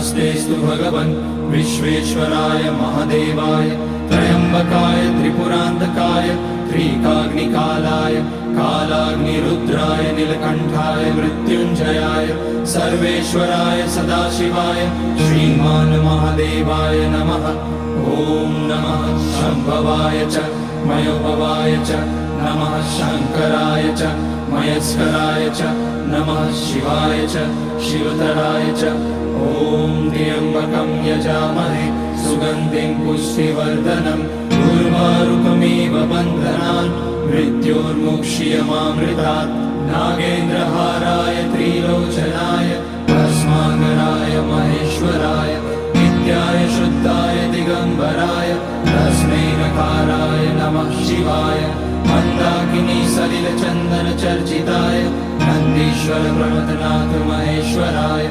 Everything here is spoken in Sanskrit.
नमस्तेस्तु भगवन् विश्वेश्वराय महादेवाय त्र्यम्बकाय त्रिपुरान्तकाय त्रिकाग्निकालाय कालाग्निरुद्राय नीलकण्ठाय मृत्युञ्जयाय सर्वेश्वराय सदाशिवाय श्रीमान् महादेवाय नमः। ॐ नमः शम्भवाय च मयोभवाय च नमः शङ्कराय च मयस्कराय च नमः शिवाय च शिवतराय च। ॐ त्र्यम्बकं यजामहे सुगन्धिं पुष्टिवर्धनम् उर्वारुकमिव बन्धनान् मृत्योर्मुक्ष्यमामृतात्। नागेन्द्रहाराय त्रिलोचनाय भस्माङ्गराय महेश्वराय नित्याय शुद्धाय दिगम्बराय तस्मै नकाराय नमः शिवाय। मन्दाकिनी सलिलचन्दनचर्चिताय नन्दीश्वर प्रमथनाथ महेश्वराय